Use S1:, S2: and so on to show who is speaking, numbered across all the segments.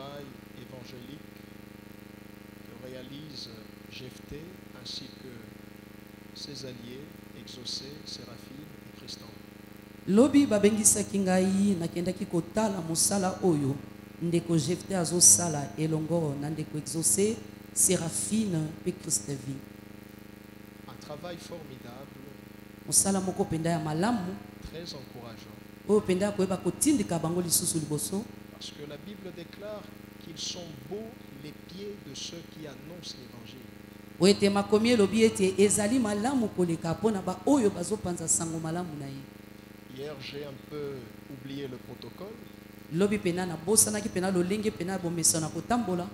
S1: travail évangélique que réalise Jephthé ainsi que ses alliés, Exaucé, Séraphine et Christan.
S2: Lobi babengisaki ngai nakendaki kotala mosala oyo ndeko Jephthé azosala elongo na ndeko Exaucé, Séraphine pe Christevi.
S1: Un travail formidable,
S2: Mosala moko penda ya malamu
S1: très encourageant,
S2: oyo penda koyeba kotindika bango lisusu liboso
S1: parce que la Bible déclare qu'ils sont beaux les pieds de ceux qui annoncent l'évangile.
S2: oete makomi elobi ete ezali malamu koleka mpona ba oyo bazopanza sango malamu na ye.
S1: Hier, j'ai un peu oublié le protocole.
S2: Lobi pena na bosanaki pena lolenge pena bomesa na kotambola.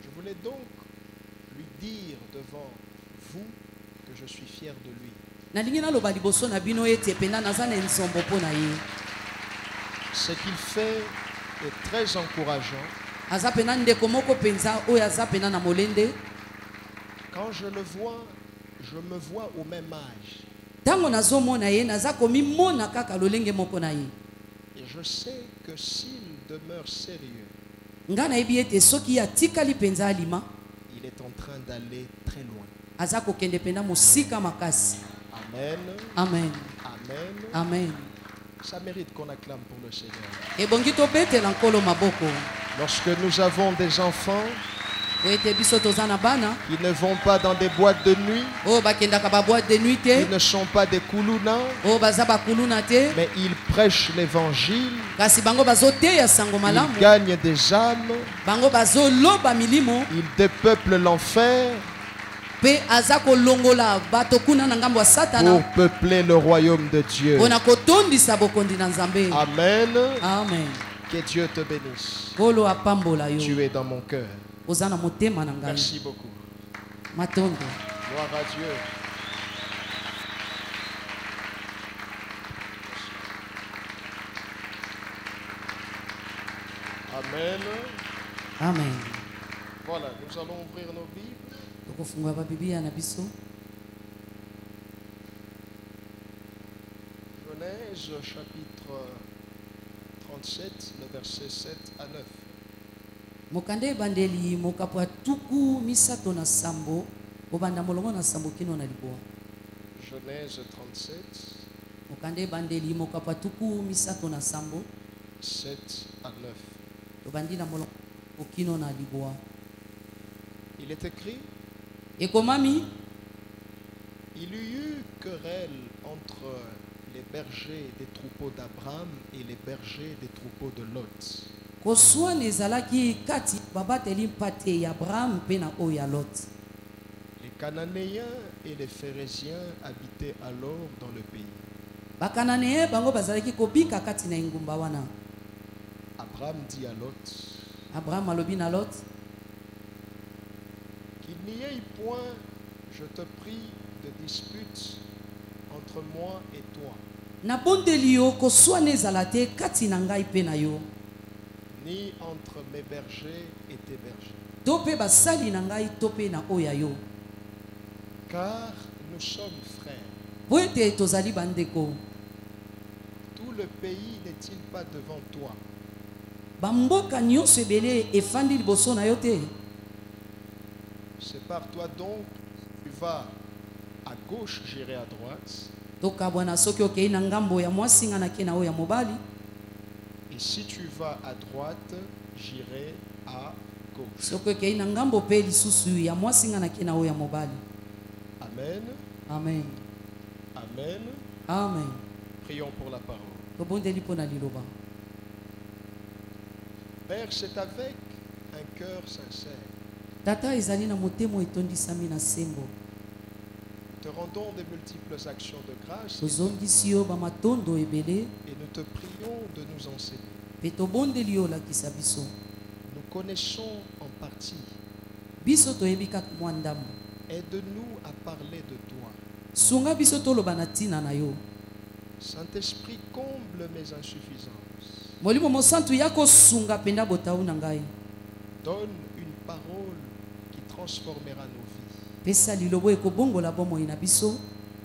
S1: Je voulais donc lui dire devant vous que je suis fier de lui.
S2: Nalingi naloba liboso na bino ete pena naza na nzombo mpo na ye.
S1: Ce qu'il fait est très encourageant.
S2: Aza pena ndeko moko penza oyo aza pena na molende.
S1: Quand je le vois, je me vois au même âge.
S2: Tango nazomona ye naza komimona kaka lolenge moko na ye.
S1: Et je sais que s'il demeure sérieux,
S2: Nga nayebi ete soki atikali penza alima
S1: il est en train d'aller très loin.
S2: aza kokende pena mosika makasi.
S1: Amen.
S2: Amen.
S1: Amen.
S2: Amen.
S1: Ça mérite qu'on acclame pour le Seigneur.
S2: Ebongi tobetela nkolo maboko.
S1: Lorsque nous avons des enfants
S2: Oete biso toza na bana
S1: qui ne vont pas dans des boîtes de nuit,
S2: oyo bakendaka ba boîte de nuit te
S1: qui ne sont pas des koulouna,
S2: oyo baza bakuluna te
S1: mais ils prêchent l'évangile,
S2: kasi bango bazoteya sango
S1: ils
S2: malamu
S1: gagnent des âmes,
S2: bango bazoloba milimo
S1: ils dépeuplent l'enfer
S2: pe aza kolongola bato kuna na ngambo ya satana
S1: pour peupler le royaume de Dieu.
S2: mpona kotondisa bokondi na nzambe.
S1: Amen.
S2: Amen.
S1: Que Dieu te bénisse.
S2: Nkolo apambola yo
S1: Tu es dans mon cœur.
S2: oza na motema na ngai.
S1: Merci beaucoup.
S2: Matondo.
S1: Gloire à Dieu. Amen.
S2: Amen.
S1: Voilà, nous allons ouvrir nos Bibles.
S2: Tokofungula babiblia na biso
S1: Genèse chapitre 37, le verset 7 à 9.
S2: mokanda ebandeli mokapo ya tuku misato na sambo kobanda molongo na sambo kino na liboa.
S1: Genèse 37,
S2: mokanda ebandeli mokapo ya tuku misato na sambo
S1: 7 à 9.
S2: tobandi na molongo kino na liboa.
S1: Il est écrit,
S2: Ekomami
S1: il y eut querelle entre les bergers des troupeaux d'Abraham et les bergers des troupeaux de Lot.
S2: koswana ezalaki kati babateli mpate ya Abraham mpe na oyo ya Lot.
S1: Les Cananéens et les Phérésiens habitaient alors dans le pays.
S2: Bakananeye bango bazalaki kobika kati na engumba wana.
S1: Abraham dit à Lot,
S2: Abraham alobi na Lot
S1: qu'il n'y ait point, je te prie, de dispute entre moi et toi,
S2: nabondeli yo koswana ezala te kati na ngai mpe na yo
S1: ni entre mes bergers et tes bergers.
S2: to mpe basali na ngai to mpe na oyo ya yo,
S1: Car nous sommes frères.
S2: po ete tozali bandeko.
S1: Tout le pays n'est-il pas devant toi?
S2: Bamboka nyonso ebele efandi liboso na yo te.
S1: Sépare-toi donc, tu vas à gauche, j'irai à droite.
S2: Tokabwana soki okei na ngambo ya mwasi nga nake na oyo ya mobali,
S1: Et si tu vas à droite, j'irai à gauche.
S2: soki okei na ngambo mpe lisusu ya mwasi nga nake na oyo ya mobali.
S1: Amen.
S2: Amen.
S1: Amen.
S2: Amen.
S1: Prions pour la parole.
S2: Tobondeli mpo na liloba.
S1: Père, c'est avec un cœur sincère.
S2: Tata ezali na motema etondisami na sembo.
S1: Nous te rendons des multiples actions de grâce
S2: Tozongisi yo bamatondo ebele
S1: et nous te prions de nous enseigner.
S2: mpe tobondeli yo olakisa biso.
S1: Nous connaissons en partie.
S2: Biso toyebi kaka mwa ndambo.
S1: Aide-nous à parler de toi.
S2: Sunga biso toloba na ntina na yo.
S1: Saint-Esprit, comble mes insuffisances.
S2: Molimo mosantu ya kosunga penda botau na ngai.
S1: Donne une parole qui transformera nos vies.
S2: Pesa lilobo ekobongola bomoi na biso.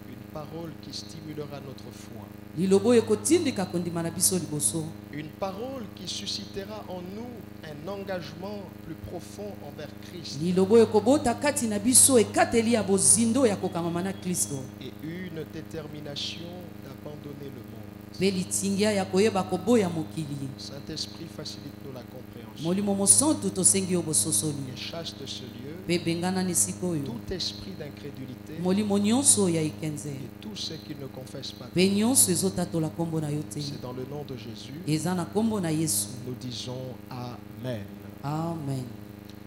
S1: Une parole qui stimulera notre foi.
S2: lilobo ekotindika kondima na biso liboso.
S1: Une parole qui suscitera en nous un engagement plus profond envers Christ
S2: Lilobo ekobota kati na biso ekateli ya bozindo ya kokangama na Kristo.
S1: et une détermination d'abandonner le monde.
S2: Pe litingia ya koyeba koboya mokili.
S1: Saint-Esprit, facilite-nous la compréhension
S2: Molimo mosantu tosengi yo bososoli.
S1: et chasse de ce lieu
S2: Pe bengana ni sikoyo.
S1: tout esprit d'incrédulité
S2: Molimo nyonso ya ikenze.
S1: et tous ceux qui ne confessent pas.
S2: Pe nyonso ezotatola kombo na yo te.
S1: C'est dans le nom de Jésus,
S2: Eza na kombo na Yesu.
S1: nous disons Amen.
S2: Amen.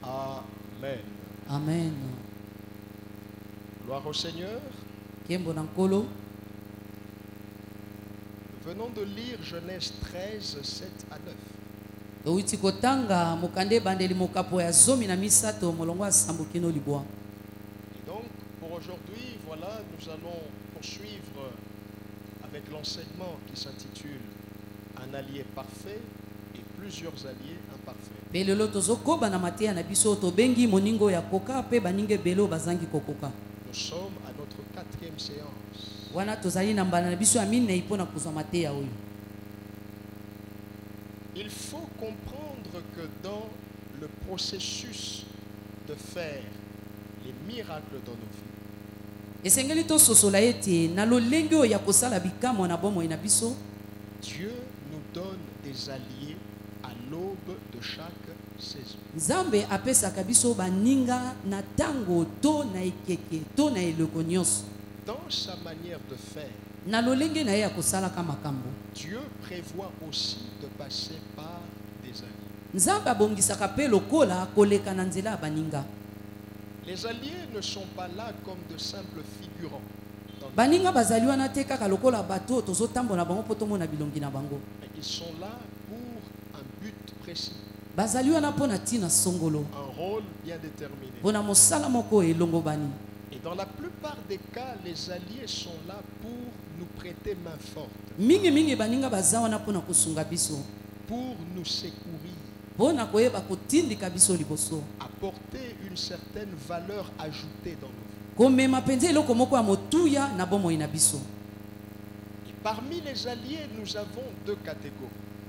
S1: Amen.
S2: Amen.
S1: Gloire au Seigneur.
S2: Kembo na nkolo.
S1: Venons de lire Genèse 13, 7 à 9.
S2: Ouiti kotanga mokande bandeli mokapo ya zomi na misato molongo asambo kino libwa.
S1: Et donc, pour aujourd'hui, voilà, nous allons poursuivre avec l'enseignement qui s'intitule Un allié parfait et plusieurs alliés imparfaits.
S2: Pe lelo tozokoba na mateya na biso tobengi moningo ya koka pe baninge belo bazangi kokoka.
S1: Nous sommes à notre 4e séance.
S2: Wana tozali na mbala na biso ya minei mpona kozwa mateya oyo.
S1: Il faut comprendre que dans le processus de faire les miracles dans nos vies,
S2: Esengeli tososola ete na lolenge oyo ya kosala bikamwa na bomoi na biso,
S1: Dieu nous donne des alliés à l'aube de chaque saison.
S2: Nzambe apesaka biso baninga na tango to na ekeke to na eloko nyonso.
S1: Dans sa manière de faire,
S2: Na lolenge na ye ya kosalaka makambo.
S1: Dieu prévoit aussi de passer par des alliés.
S2: Nzambe abongisaka pe lokola koleka na nzela ya baninga.
S1: Les alliés ne sont pas là comme de simples figurants.
S2: Baninga bazali wana te kaka lokola bato tozotambola bango po tomona bilongi na bango.
S1: Mais ils sont là pour un but précis,
S2: Bazali wana mpona ntina songolo.
S1: un rôle bien déterminé.
S2: Mpona mosala moko elongo bani.
S1: Et dans la plupart des cas, les alliés sont là pour nous prêter main forte,
S2: Mingi baninga baza wana mpona kosunga biso.
S1: pour nous secourir,
S2: Mpona koyeba kotindika biso liboso.
S1: apporter une certaine valeur ajoutée dans nos vies.
S2: Komema mpenza eloko moko ya motuya na bomoi na biso.
S1: Et parmi les alliés, nous avons deux catégories.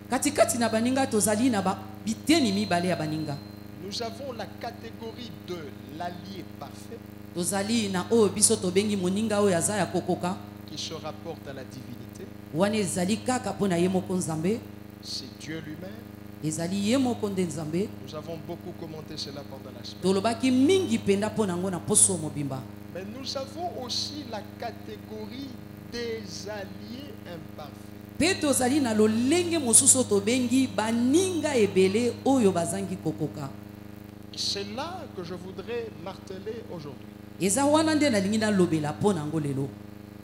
S2: Katikati na baninga tozali na biteni mibale ya baninga.
S1: Nous avons la catégorie de l'allié parfait
S2: Tozali na oyo biso tobengi moninga oyo aza ya kokoka.
S1: qui se rapporte à la divinité.
S2: Wana ezali kaka mpona ye moko Nzambe.
S1: C'est Dieu lui-même.
S2: Ezali ye moko nde Nzambe.
S1: Nous avons beaucoup commenté cela pendant la semaine.
S2: Tolobaki mingi penda mpona ngo na poso mobimba.
S1: Mais nous avons aussi la catégorie des alliés imparfaits.
S2: Pe tozali na lolenge mosusu tobengi baninga ebele oyo bazangi kokoka.
S1: Et c'est là que je voudrais marteler aujourd'hui.
S2: Eza wana nde nalingi nalobela mpona ngo lelo.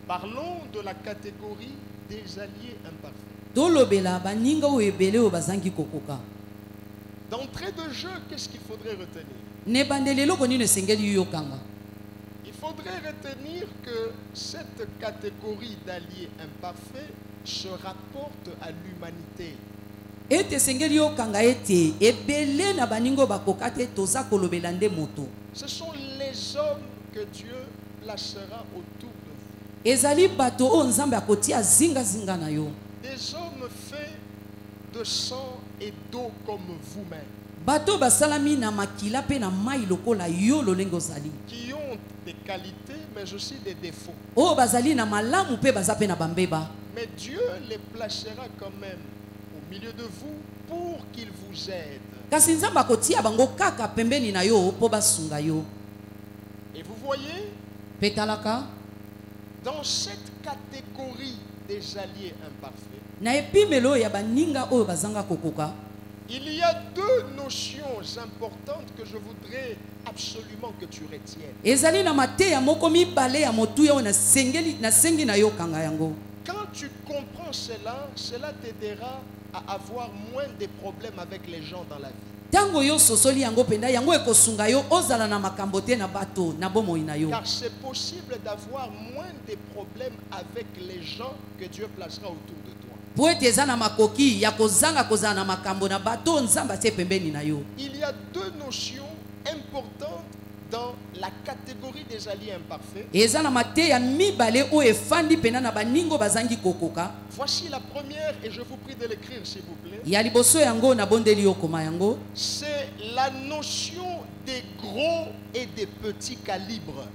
S1: Parlons de la catégorie des alliés imparfaits.
S2: Tolobela baninga oyo ebele oyo bazangi kokoka.
S1: D'entrée de jeu, qu'est-ce qu'il faudrait retenir?
S2: Ne bandeli eloko nini esengeli yokanga.
S1: Il faudrait retenir que cette catégorie d'alliés imparfaits se rapporte à l'humanité.
S2: Ete esengeli yokanga ete ebele na baninga oyo bakoka te toza kolobela nde moto.
S1: Ce sont les hommes que Dieu placera autour de vous.
S2: Ezali bato oyo Nzambe akotia zinga na yo.
S1: Des hommes faits de sang et d'eau comme vous-même,
S2: Bato basalami na makila pe na mai lokola yo lolenge ozali.
S1: qui ont des qualités mais aussi des défauts.
S2: Oyo bazali na malamu pe baza pe na bambeba.
S1: Mais Dieu les placera quand même au milieu de vous pour qu'ils vous aident.
S2: Kasi Nzambe akotia bango kaka pembeni na yo po basunga yo.
S1: Et vous voyez,
S2: Petalaka
S1: dans cette catégorie des alliés imparfaits,
S2: na epimelo ya baninga oyo bazanga kokoka.
S1: il y a deux notions importantes que je voudrais absolument que tu retiennes.
S2: Ezali na mateya moko mibale ya motuya oyo nasengi na yo kanga yango.
S1: Quand tu comprends cela, cela t'aidera à avoir moins de problèmes avec les gens dans la vie.
S2: Tango yo sosoli yango penda yango ekosunga yo ozala na makambo te na bato na bomoi na yo.
S1: Car c'est possible d'avoir moins de problèmes avec les gens que Dieu placera autour de toi.
S2: Po ete eza na makoki ya kozanga kozala na makambo na bato Nzambe atie pembeni na yo.
S1: Il y a deux notions importantes dans la catégorie des alliés imparfaits.
S2: eza na mateya mibale oyo efandi pena na baningo bazangi kokoka.
S1: Voici la première et je vous prie de l'écrire s'il vous plaît.
S2: Ya liboso yango na bondeli okoma yango.
S1: C'est la notion des gros et des petits calibres.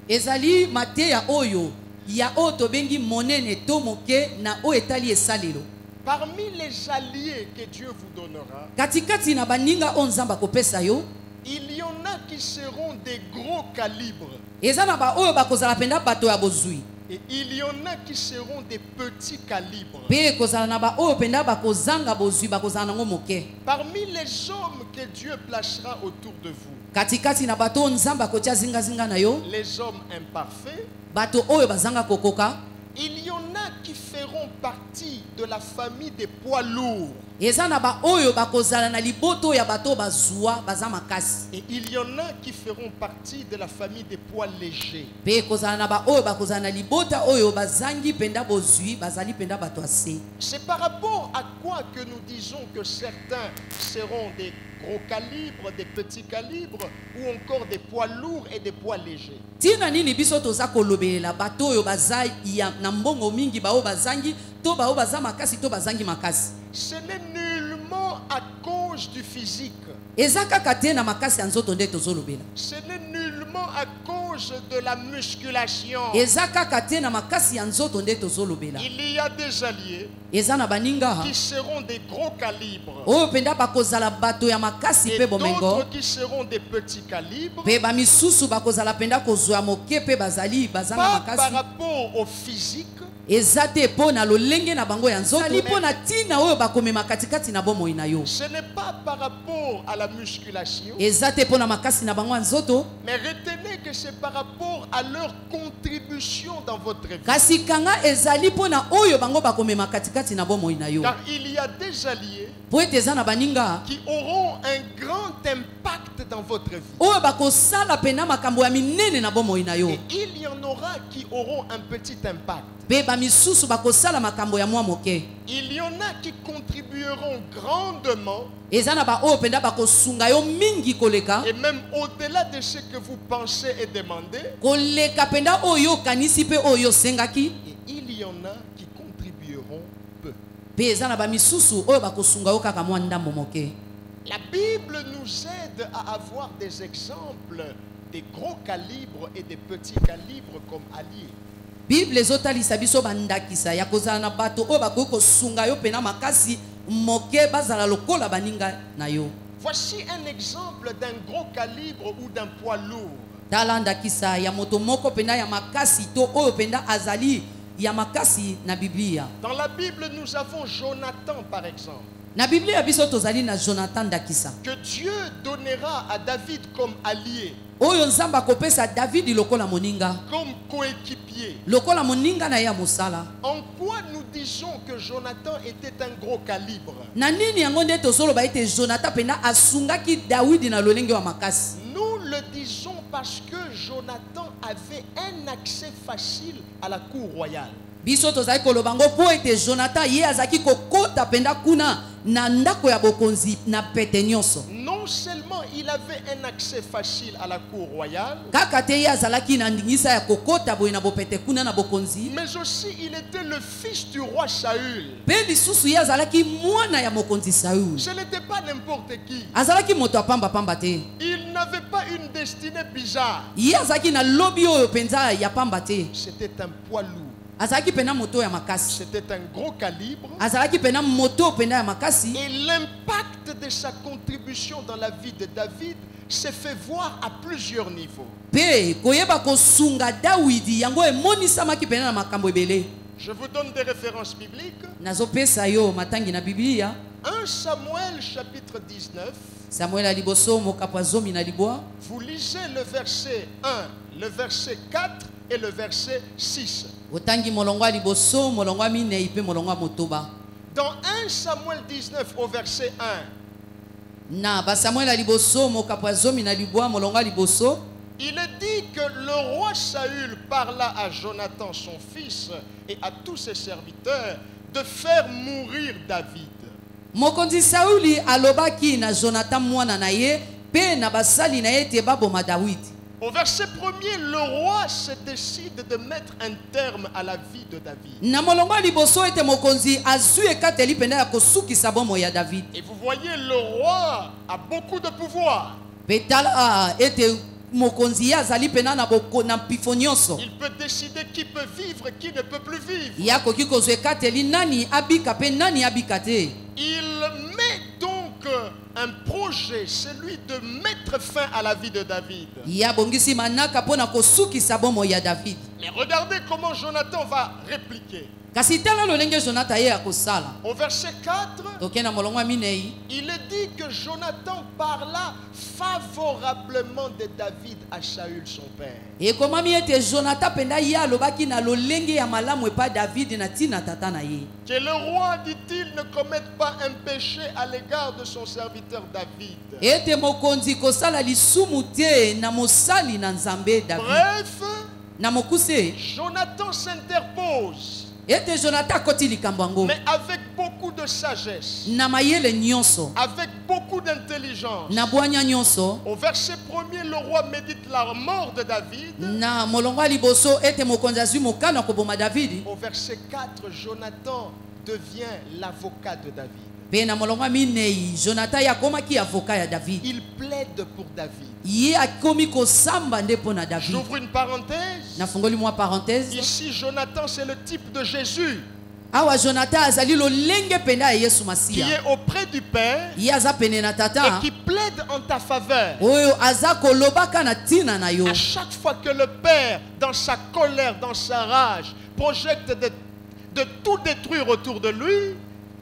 S2: Ezali mateya oyo ya oyo tobengi monene to moke na oyo etali esalelo.
S1: Parmi les alliés que Dieu vous donnera,
S2: Katikati na baninga oyo Nzambe akopesa yo,
S1: il y en a qui seront des gros calibres.
S2: eza na ba oyo bakozala penda bato ya bozwi.
S1: Et il y en a qui seront des petits calibres.
S2: Pe kozala na ba oyo penda bakozanga bozwi bakozala nango moke.
S1: Parmi les hommes que Dieu placera autour de vous,
S2: Katikati na bato oyo Nzambe akotia zinga na yo,
S1: les hommes imparfaits,
S2: bato oyo bazanga kokoka,
S1: il y en a qui feront partie de la famille des poids lourds.
S2: eza na ba oyo bakozala na liboto ya bato bazwa baza makasi.
S1: Et il y en a qui feront partie de la famille des poids légers.
S2: Pe kozala na ba oyo bakozala na libota oyo bazangi penda bozwi bazali penda bato ase.
S1: C'est par rapport à quoi que nous disons que certains seront des gros calibres, des petits calibres, ou encore des poids lourds et des poids légers.
S2: Tina nini biso toza kolobelela bato oyo baza ya na mbongo mingi bao bazangi to bao baza makasi to bazangi makasi.
S1: Ce n'est nullement à cause du physique.
S2: Eza kaka te na makasi ya nzoto nde tozolobela.
S1: Ce n'est nullement à cause de la musculation.
S2: Eza kaka te na makasi ya nzoto nde tozolobela.
S1: Il y a des alliés
S2: Eza na baninga
S1: qui seront des gros calibres
S2: oyo penda bakozala bato ya makasi
S1: et
S2: pe bomengo.
S1: d'autres qui seront des petits calibres.
S2: Pe ba misusu bakozala penda kozwa moke pe bazali bazanga
S1: Pas par
S2: makasi.
S1: rapport au physique,
S2: Eza te po na lolenge na bango ya nzoto ali po na tina oyo bakomema katikati na bomoi na yo.
S1: ce n'est pas par rapport à la musculation,
S2: Eza te po na makasi na bango ya nzoto,
S1: mais retenez que c'est par rapport à leur contribution dans votre vie.
S2: kasi kanga ezali po na oyo bango bakomema katikati na bomoi na yo.
S1: Car il y a des alliés
S2: Po ete eza na baninga
S1: qui auront un grand impact dans votre vie.
S2: oyo bakosala pena makambo ya minene na bomoi na yo.
S1: Et il y en aura qui auront un petit impact.
S2: Pe ba misusu bakosala makambo ya mwa moke.
S1: Il y en a qui contribueront grandement
S2: Eza na ba oyo penda bakosunga yo mingi koleka.
S1: et même au-delà de ce que vous pensez et demandez.
S2: Koleka penda oyo kanisi pe oyo sengaki.
S1: Et il y en a qui contribueront peu.
S2: Pe eza na ba misusu oyo bakosunga yo kaka mwa ndambo moke.
S1: La Bible nous aide à avoir des exemples des gros calibres et des petits calibres comme alliés.
S2: Bible ezotalisa biso bandakisa ya kozala na bato oyo bakoki kosunga yo pena makasi moke bazala lokola baninga na yo.
S1: Voici un exemple d'un gros calibre ou d'un poids lourd.
S2: Tala ndakisa ya moto moko pena ya makasi to oyo penda azali ya makasi na Biblia.
S1: Dans la Bible, nous avons Jonathan par exemple,
S2: Na Biblia biso tozali na Jonathan ndakisa.
S1: que Dieu donnera à David comme allié,
S2: Oyo Nzamba kopesa David lokola moninga.
S1: comme coéquipier.
S2: Lokola moninga na ya mosala.
S1: En quoi nous disons que Jonathan était un gros calibre?
S2: Na nini yango nde tozoloba ete Jonathan pena asungaki Dawidi na lolenge wa makasi.
S1: Nous le disons parce que Jonathan avait un accès facile à la cour royale.
S2: Biso tozali koloba ngo po ete Jonathan ye azaki kokota penda kuna na ndako ya bokonzi na pete nyonso.
S1: Non seulement il avait un accès facile à la cour royale,
S2: Kaka te ye azalaki na ndingisa ya kokota boye na bopete kuna na bokonzi.
S1: mais aussi il était le fils du roi Saül.
S2: Pe lisusu ye azalaki mwana ya mokonzi Saul.
S1: Ce n'était pas n'importe qui.
S2: Azalaki moto apamba pamba te.
S1: Il n'avait pas une destinée bizarre.
S2: Ye azalaki na lobi oyo penza ya pamba te.
S1: C'était un poids lourd.
S2: Azalaki pena moto ya makasi.
S1: C'était un gros calibre.
S2: Azalaki pena moto pena ya makasi.
S1: Et l'impact de sa contribution dans la vie de David s'est fait voir à plusieurs niveaux.
S2: Pe koyeba kosunga Dawidi yango emonisamaki pena na makambo ebele.
S1: Je vous donne des références bibliques.
S2: Nazopesa yo matangi na Biblia.
S1: 1 Samuel chapitre 19.
S2: Samuel aliboso mokapo zomi na libwa.
S1: Vous lisez le verset 1, le verset 4 et le verset 6.
S2: Otangi molongwa liboso, molongwa minei pe molongwa motoba.
S1: Dans 1 Samuel 19 au verset 1,
S2: Na ba Samuel aliboso mokapo zomi na libwa molongwa liboso.
S1: il est dit que le roi Saül parla à Jonathan son fils et à tous ses serviteurs de faire mourir David.
S2: Mokonzi Sauli alobaki na Jonathan mwana na ye pe na basali na ete baboma David.
S1: Au verset 1er, le roi se décide de mettre un terme à la vie de David.
S2: Na molongo liboso ete mokonzi azui ekateli penda ya kosukisa bomo ya David.
S1: Et vous voyez, le roi a beaucoup de pouvoir.
S2: Petala ete mokonzi azali pena na boko na pifonyonso.
S1: Il peut décider qui peut vivre, qui ne peut plus vivre.
S2: Ya koki kozwe ekateli nani abika pe nani abika te.
S1: Il met donc un projet, celui de mettre fin à la vie de David.
S2: Ya bongisi manaka pona kosukisa bomo ya David.
S1: Mais regardez comment Jonathan va répliquer.
S2: Kasi tala lolenge Jonathan ye akosala.
S1: Au verset 4,
S2: Tokena molongo minei.
S1: il est dit que Jonathan parla favorablement de David à Saül son père.
S2: E komami ete Jonathan penda ya lobaki na lolenge ya malamu epa David na tina tata na ye.
S1: Que le roi, dit-il, ne commette pas un péché à l'égard de son serviteur David.
S2: Ete mokonzi kosala lisumu te na mosali na Nzambe David.
S1: Bref,
S2: Na mokuse
S1: Jonathan s'interpose,
S2: ete Jonathan koti likambo yango.
S1: mais avec beaucoup de sagesse,
S2: Na mayele nyonso,
S1: avec beaucoup d'intelligence.
S2: na bwanya nyonso,
S1: Au verset 1er, le roi médite la mort de David.
S2: na molongo ya liboso ete mokonzi azwi mokano koboma David.
S1: Au verset 4, Jonathan devient l'avocat de David.
S2: Pe na molongo ya minei Jonathan ya komaki avocat ya David.
S1: Il plaide pour David.
S2: Ye akomi kosamba nde pona David.
S1: J'ouvre une parenthèse.
S2: Nafungoli mwa parenthèse.
S1: Ici, Jonathan, c'est le type de Jésus
S2: Awa Jonathan azali lolenge penda ya Yesu
S1: qui
S2: Masia.
S1: est auprès du Père
S2: Ye aza pene na
S1: et
S2: tata.
S1: qui plaide en ta faveur.
S2: Oyo aza kolobaka na tina na yo.
S1: À chaque fois que le Père, dans sa colère, dans sa rage, projette de tout détruire autour de lui,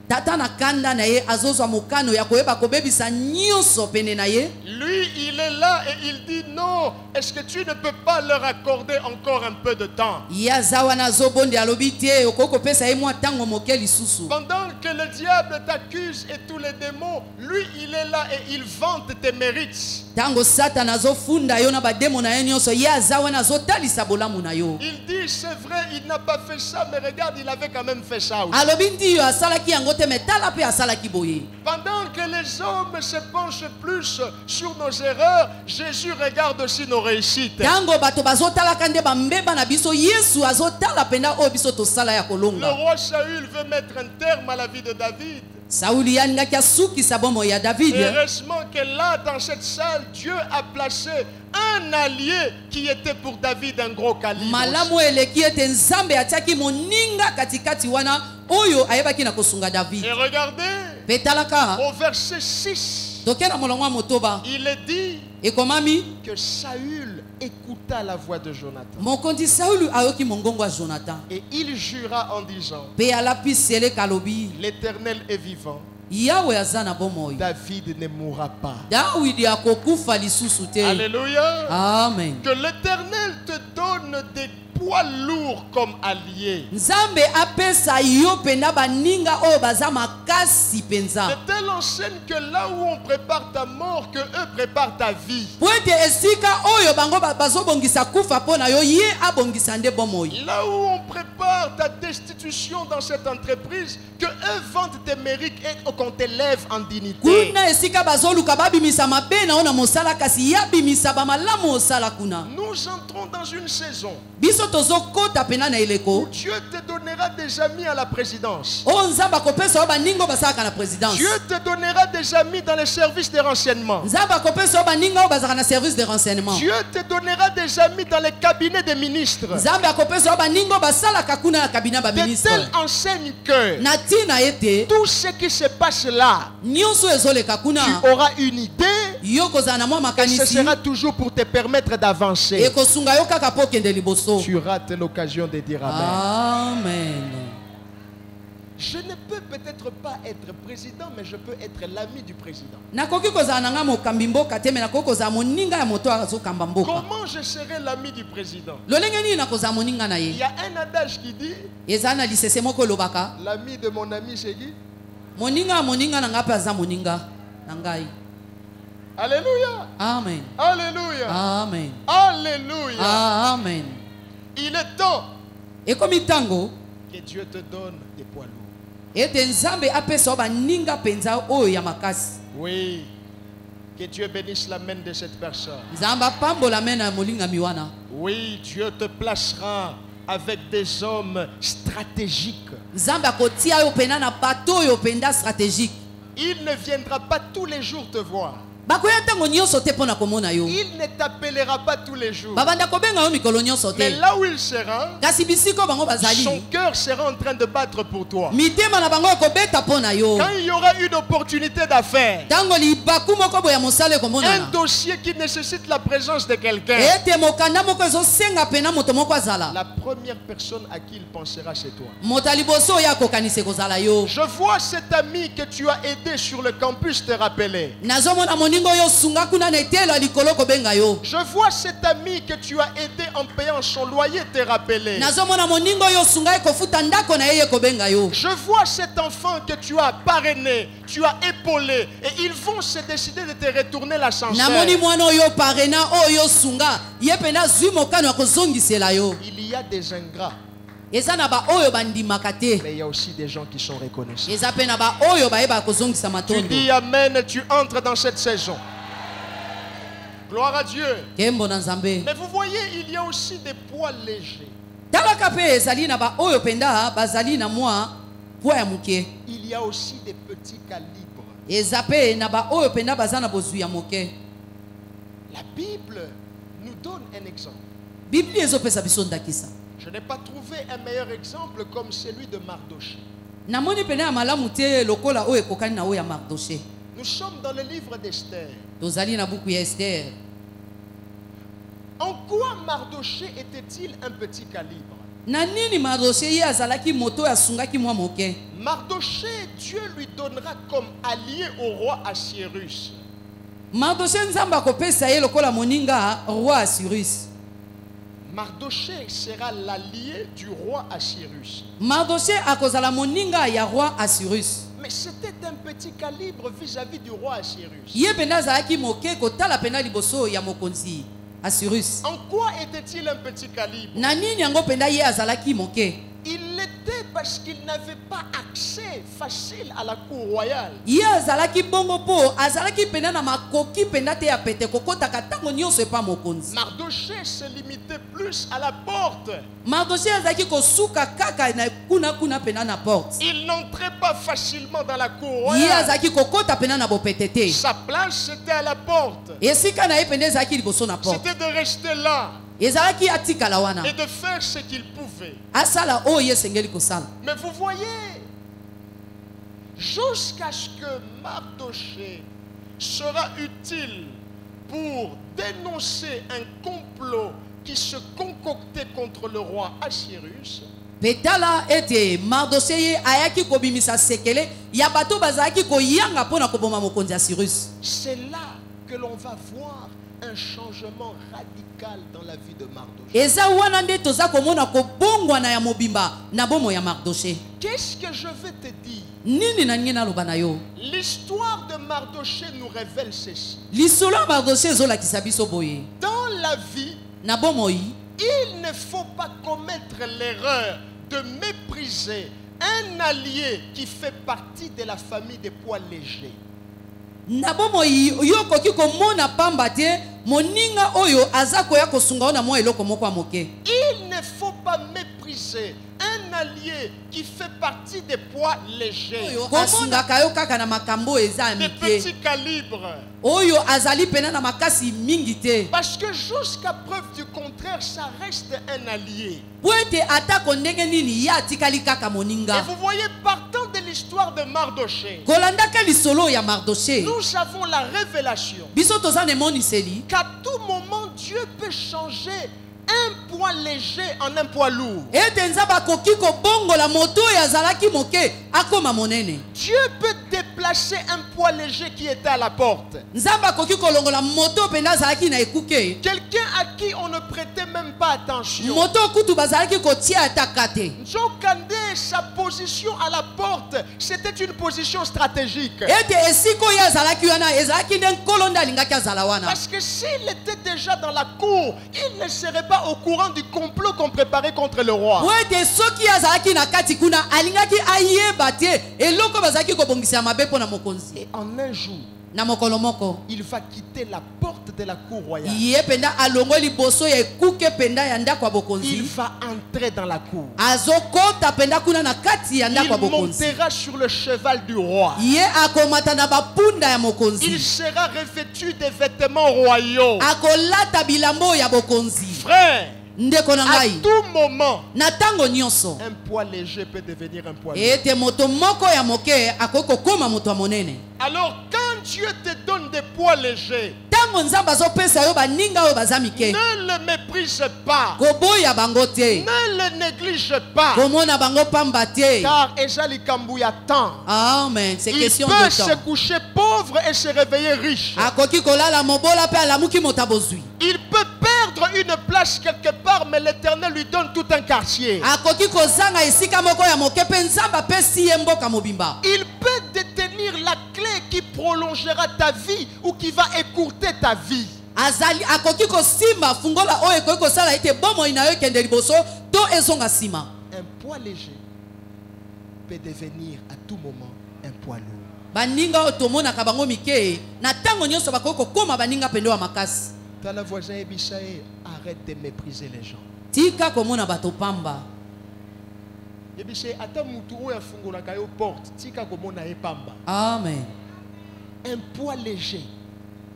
S2: Tata na kanda na ye azozwa mokano ya koyeba kobebisa nyonso pene na ye.
S1: lui, il est là et il dit non, est-ce que tu ne peux pas leur accorder encore un peu de temps?
S2: Ye aza wana azobonde alobi te okoki kopesa ye mwa ntango moke lisusu.
S1: Pendant que le diable t'accuse et tous les démons, lui, il est là et il vante tes mérites.
S2: Tango Satan azofunda yo na bademo na ye nyonso ye aza wana azotalisa bolamu na yo.
S1: Il dit, c'est vrai, il n'a pas fait ça, mais regarde, il avait quand même fait ça aussi.
S2: Alobi ndi yo asalaki yango te me tala pe asalaki boye.
S1: Pendant que les hommes se penchent plus sur nos erreurs, Jésus regarde aussi nos réussites.
S2: Tango bato bazotalaka nde bambeba na biso Yesu azotala penda oyo biso tosala ya
S1: Le
S2: kolonga.
S1: roi Saül veut mettre un terme à la vie de David.
S2: Sauli yalingaki asukisa bomo ya David.
S1: Heureusement que là, dans cette salle, Dieu a placé un allié qui était pour David un gros calibre.
S2: Malamu eleki ete Nzambe atiaki moninga katikati wana oyo ayebaki na kosunga David.
S1: Et regardez,
S2: Petalaka
S1: au verset 6,
S2: tokena molongo ya motoba
S1: il est dit
S2: ekomami
S1: que Saül écouta la voix de Jonathan.
S2: mokonzi Saulu ayoki mongongo ya Jonathan
S1: Et il jura en disant,
S2: pe alapisele kalobi
S1: l'Éternel est vivant,
S2: Yawe aza na bomoi
S1: David ne mourra pas.
S2: Dawidi akokufa lisusu te.
S1: Alléluia.
S2: Amen.
S1: Que l'Éternel te donne des poids lourds comme alliés.
S2: Nzambe apesa yo penda baninga oyo baza makasi penza.
S1: De telle enseigne que là où on prépare ta mort, que eux préparent ta vie.
S2: Po ete esika oyo bango bazobongisa kufa mpo na yo ye abongisa nde bomoi.
S1: Là où on prépare ta destitution dans cette entreprise, que eux vendent tes mérites et qu'on t'élève en dignité.
S2: Kuna esika bazoluka babimisa mabe na ona mosala kasi yabimisa bamalamu osala kuna.
S1: Nous entrons dans une saison
S2: Biso tozokota pena na
S1: où
S2: eleko.
S1: Dieu te donnera des amis à la présidence.
S2: O Nzambe akopesa yo baninga basalaka na présidence.
S1: Dieu te donnera des amis dans les services de renseignement.
S2: Nzambe akopesa yo baninga oyo bazalaka na service de renseignement.
S1: Dieu te donnera des amis dans les cabinets des ministres.
S2: Nzambe akopesa yo baninga oyo basalaka kuna na kabina ba
S1: De
S2: ministre.
S1: telle enseigne que
S2: Na tina ete
S1: tout ce qui se passe là,
S2: nyonso ezoleka kuna
S1: tu auras une idée
S2: yo kozala na mwa
S1: et ce
S2: makanisi
S1: sera toujours pour te permettre d'avancer.
S2: ekosunga yo kaka po okende liboso.
S1: Tu rates l'occasion de dire Amen.
S2: Amen.
S1: Je ne peux peut-être pas être président, mais je peux être l'ami du président.
S2: Nakoki kozala na nga mokambi mboka te me nakoki kozala moninga ya moto azokamba mboka.
S1: Comment je serai l'ami du président?
S2: Lolenge nini nakozala moninga na
S1: Il
S2: ye?
S1: y a un adage qui dit,
S2: Ezala na lisese moko elobaka
S1: l'ami de mon ami c'est qui?
S2: moninga ya moninga na nga mpe aza moninga na ngai.
S1: Alléluia.
S2: Amen.
S1: Alléluia.
S2: Amen.
S1: Alléluia.
S2: Amen.
S1: Il est temps
S2: Ekomi ntango
S1: que Dieu te donne des poids lourds.
S2: ete Nzambe apesa yo baninga penza oyo ya makasi.
S1: Oui. Que Dieu bénisse la main de cette personne.
S2: Nzamba pambola mena molinga miwana.
S1: Oui, Dieu te placera avec des hommes stratégiques.
S2: Nzamba kotia yo pena na bato yo penda stratégique.
S1: Il ne viendra pas tous les jours te voir.
S2: Bakoya tango nyonso te pona komona yo.
S1: Il ne t'appellera pas tous les jours.
S2: Babanda kobenga yo mikolo nyonso te.
S1: Mais là où il sera,
S2: Kasi bisiko bango bazali.
S1: son cœur sera en train de battre pour toi.
S2: Mitema na bango kobeta pona yo.
S1: Quand il y aura une opportunité d'affaires,
S2: Tango libaku moko boya mosale komona
S1: un
S2: na.
S1: dossier qui nécessite la présence de quelqu'un,
S2: Ete mokanda moko ezo senga pena moto moko azala.
S1: la première personne à qui il pensera, c'est toi.
S2: Mota liboso ya kokanise kozala yo.
S1: Je vois cet ami que tu as aidé sur le campus te rappeler.
S2: Nazomona moningo yo sunga kuna na etela likolo kobenga yo.
S1: Je vois cet ami que tu as aidé en payant son loyer te rappeler.
S2: Nazomona moningo yo sunga kofuta ndako na yeye kobenga yo.
S1: Je vois cet enfant que tu as parrainé, tu as épaulé, et ils vont se décider de te retourner l'ascenseur.
S2: Namoni mwana yo parena oyo sunga ye pena zwi mokano ya kozongisela yo.
S1: Il y a des ingrats,
S2: Eza na ba oyo bandimaka te.
S1: mais il y a aussi des gens qui sont reconnaissants.
S2: Eza pe na ba oyo bayeba kozongisa
S1: Tu
S2: matondo.
S1: dis Amen, tu entres dans cette saison. Gloire à Dieu.
S2: Kembo na Nzambe.
S1: Mais vous voyez, il y a aussi des poids légers.
S2: Talaka pe ezali na ba oyo penda bazali na mwa poa ya muke.
S1: Il y a aussi des petits calibres.
S2: Eza pe na ba oyo penda bazana bozwi ya muke.
S1: La Bible nous donne un exemple.
S2: Biblia ezopesa biso ndakisa.
S1: Je n'ai pas trouvé un meilleur exemple comme celui de Mardoché.
S2: Namoni pena ya malamu te lokola oyo ekokani na oyo ya Mardoché.
S1: Nous sommes dans le livre d'Esther.
S2: Tozali na buku ya Esther.
S1: En quoi Mardoché était-il un petit calibre?
S2: Na nini Mardoché ye azalaki moto ya sungaki mwa moke?
S1: Mardoché, Dieu lui donnera comme allié au roi Assyrus.
S2: Mardoché nzamba kopesa ye lokola moninga roi Assyrus.
S1: Mardoché sera l'allié du roi Assyrus.
S2: Mardoché akozala moninga ya roi Assyrus.
S1: Mais c'était un petit calibre vis-à-vis du roi Assyrus.
S2: Ye pena azalaki moke kotala pena liboso ya mokonzi Assyrus.
S1: En quoi était-il un petit calibre?
S2: Na nini yango penda ye azalaki moke?
S1: Il l'était parce qu'il n'avait pas accès facile à la cour royale.
S2: Ye azalaki bongo po azalaki pena na makoki pena te ya pete kokotaka tango nyonso epa mokonzi.
S1: Mardoché se limitait plus à la porte.
S2: Mardoché azalaki kosuka kaka na kuna pena na porte.
S1: Il n'entrait pas facilement dans la cour
S2: Ye
S1: royale.
S2: azalaki kokota pena na bopete te.
S1: Sa place c'était à la porte.
S2: Esika na ye pena ezalaki liboso na porte.
S1: C'était de rester là
S2: Ezalaki atikala wana.
S1: et de faire ce qu'il pouvait.
S2: Asala oyo ye sengeli kosala.
S1: Mais vous voyez, jusqu'à ce que Mardoché sera utile pour dénoncer un complot qui se concoctait contre le roi Assyrus,
S2: Petala ete Mardoché ye ayaki kobimisa sekele ya bato bazalaki koyanga pona koboma mokonzi Assyrus.
S1: c'est là que l'on va voir un changement radical dans la vie de Mardoché.
S2: Eza wana nde toza komona kobongwana ya mobimba na bomo ya Mardoché.
S1: Qu'est-ce que je veux te dire?
S2: Nini na ngena loba na yo?
S1: L'histoire de Mardoché nous révèle ceci.
S2: Lisolo ya Mardoché ezolakisa biso boye.
S1: Dans la vie,
S2: Na bomoi,
S1: il ne faut pas commettre l'erreur de mépriser un allié qui fait partie de la famille des poids légers.
S2: na bomoi yo koki komona pamba te moninga oyo aza koya kosunga na mwa eloko moko ya moke.
S1: Il ne faut pas mépriser un allié qui fait partie des poids légers,
S2: Oyo asungaka yo kaka na makambo eza ya
S1: des
S2: mike.
S1: petits calibres.
S2: Oyo azali pena na makasi mingi te.
S1: Parce que jusqu'à preuve du contraire, ça reste un allié.
S2: Po ete atako ndenge nini ye atikali kaka
S1: Et
S2: moninga.
S1: vous voyez, partant de l'histoire de Mardoché,
S2: Kolandaka lisolo ya Mardoché.
S1: nous avons la révélation
S2: Biso toza na emoniseli.
S1: qu'à tout moment, Dieu peut changer un poids léger en un poids lourd.
S2: Ete nzaba koki kobongola moto oyo azalaki moke akoma monene.
S1: Dieu peut déplacer un poids léger qui était à la porte.
S2: Nzamba koki kolongola moto penda azalaki na ekuke.
S1: Quelqu'un à qui on ne prêtait même pas attention.
S2: Moto kutu bazalaki kotia ataka te.
S1: Nzokande, sa position à la porte, c'était une position stratégique.
S2: Ete esiko oyo azalaki wana ezalaki nde nkolo nde alingaki azala wana.
S1: Parce que s'il était déjà dans la cour, il ne serait pas au courant du complot qu'on préparait contre le roi.
S2: Po ete soki azalaki na kati kuna alingaki ayeba te eloko bazalaki kobongisa mabe mpo na mokonzi.
S1: Et en un jour,
S2: na mokolo moko
S1: il va quitter la porte de la cour royale.
S2: ye penda alongoli boso ya ekuke penda ya ndako ya
S1: Il
S2: bokonzi
S1: va entrer dans la cour.
S2: azokota penda kuna na kati ya ndako ya
S1: Il
S2: bokonzi
S1: montera sur le cheval du roi.
S2: ye akomata na bapunda ya
S1: Il
S2: mokonzi
S1: sera revêtu des vêtements royaux.
S2: akolata bilambo ya bokonzi
S1: Frère,
S2: ndeko na
S1: à
S2: ngai
S1: tout moment,
S2: na ntango nyonso
S1: un poids léger peut devenir un poids lourd.
S2: ete moto moko ya moke akoki kokóma moto ya monene
S1: Alors, quand Dieu te donne des poids légers,
S2: ntango nzambe azopesa yo baninga oyo baza mike
S1: ne le méprise pas.
S2: koboya bango te
S1: Ne le néglige pas.
S2: komona bango pamba te
S1: Car Ezali Kambouya tant.
S2: amen c'est
S1: Il
S2: question
S1: peut
S2: de
S1: se
S2: temps
S1: coucher pauvre et se réveiller riche.
S2: akoki kolala mobola mpe alamuki moto abozwi
S1: Il peut perdre une place quelque part, mais l'Éternel lui donne tout un quartier.
S2: akoki kozanga esika moko ya moke mpe nzambe apesi ye mboka mobimba
S1: Il peut détenir la clé qui prolongera ta vie ou qui va écourter ta vie.
S2: azali akoki kosimba fungola oyo ekoki kosala ete bomoi na yo ekende liboso to ezonga nsima
S1: Un poids léger peut devenir à tout moment un poids lourd.
S2: baninga oyo tomonaka bango mike na ntango nyonso bakoki kokóma baninga pendo ya makasi
S1: Tala voisin Ebisae, arrête de mépriser les gens.
S2: tika komona bato pamba
S1: Ebisae, ata mutu oyo afungolaka yo porte, tika komona ye pamba.
S2: amen
S1: Un poids léger,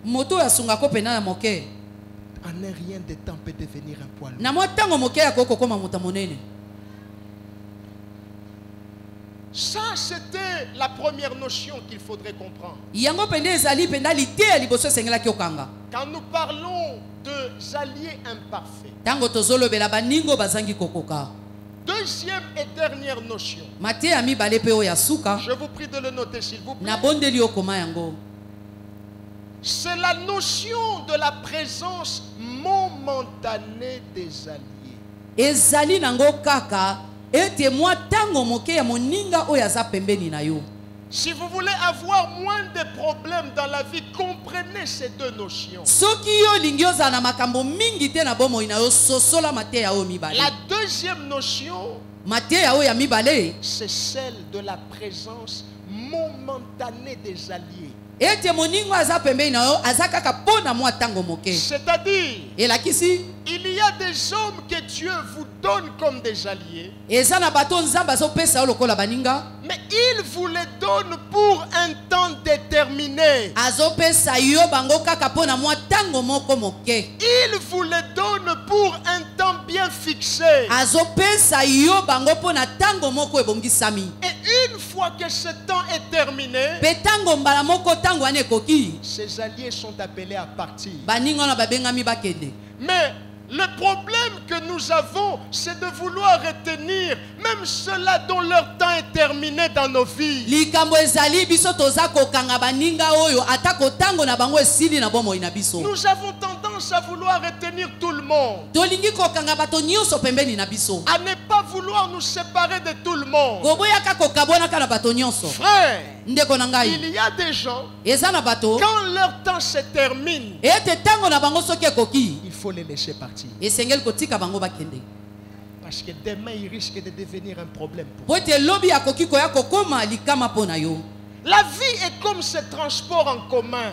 S2: moto oyo asungako pena ya moke
S1: en un rien de temps peut devenir un poids lourd.
S2: na mwa ntango moke akoki kokóma moto ya monene
S1: Ça, c'était la première notion qu'il faudrait comprendre.
S2: yango penda ezali penda liteya liboso esengelaki okanga
S1: Quand nous parlons de alliés imparfaits,
S2: ntango tozolobela baningo bazangi kokoka
S1: deuxième et dernière notion,
S2: mateya ya mibale mpe oyo ya suka
S1: je vous prie de le noter s'il vous plaît,
S2: nabondeli okoma yango
S1: c'est la notion de la présence momentanée des alliés.
S2: ezali nango kaka ete mwa ntango moke ya moninga oyo aza pembeni na yo
S1: Si vous voulez avoir moins de problèmes dans la vie, comprenez ces deux notions.
S2: soki yo olingi ozala na makambo mingi te na bomoi na yo sosola mateya oyo mibale
S1: La deuxième notion,
S2: mateya oyo ya mibale
S1: c'est celle de la présence momentanée des alliés.
S2: ete moninga aza pembeni na yo aza kaka mpo na mwa ntango moke
S1: C'est-à-dire,
S2: elakisi
S1: il y a des hommes que Dieu vous donne comme des alliés,
S2: eza na bato nzambe azopesa yo lokola baninga
S1: mais il vous les donne pour un temps déterminé.
S2: azopesa yo bango kaka mpo na mwa ntango moko moke
S1: Il vous les donne pour un temps bien fixé.
S2: azopesa yo bango mpo na ntango moko ebongisami
S1: Et une fois que ce temps est terminé,
S2: mpe ntango mbala moko ntango wana ekoki
S1: ces alliés sont appelés à partir.
S2: baninga wana babengami bakende
S1: Mais le problème que nous avons, c'est de vouloir retenir même ceux-là dont leur temps est terminé dans nos vies.
S2: likambo ezali biso toza kokanga baninga oyo ata kotango na bango esili na bomoi na biso
S1: Nous avons tendance à vouloir retenir tout le monde,
S2: tolingi kokanga bato nyonso pembeni na biso
S1: à ne pas vouloir nous séparer de tout le monde.
S2: koboyaka kokabwanaka na bato nyonso
S1: Frère,
S2: ndeko na ngai
S1: il y a des gens,
S2: eza na bato
S1: quand leur temps se termine,
S2: ete ntango na bango soki ekoki
S1: il faut les laisser partir.
S2: esengeli kotika bango bakende
S1: Parce que demain, il risque de devenir un problème pour
S2: po ete lobi akoki koya kokóma likama mpo na yo
S1: vous. La vie est comme ce transport en commun.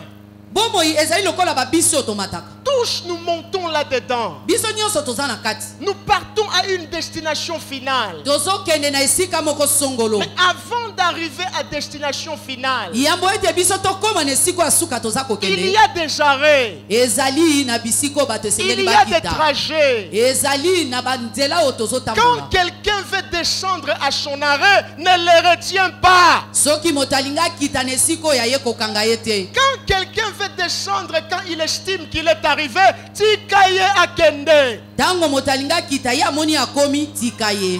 S2: bomoi ezali lokola babisi oyo tomataka
S1: Tous nous montons là-dedans.
S2: biso nyonso toza na kati
S1: Nous partons à une destination finale.
S2: tozokende na esika moko songolo
S1: Mais avant d'arriver à destination finale,
S2: yambo ete biso tokóma na esika ya suka toza
S1: il
S2: kokende
S1: y a des arrêts,
S2: ezali na bisika oyo bato
S1: il
S2: esengeli
S1: y a des
S2: bakita
S1: trajets.
S2: ezali na banzela oyo
S1: Quand
S2: tozotambola
S1: quelqu'un veut descendre à son arrêt, ne le retiens pas.
S2: soki moto alingi akita na esika oyo aye kokanga ye te
S1: Quand quelqu'un veut descendre quand il estime qu'il est arrivé, tikaye akende.
S2: ntango moto alingi akita ye amoni akomi tika ye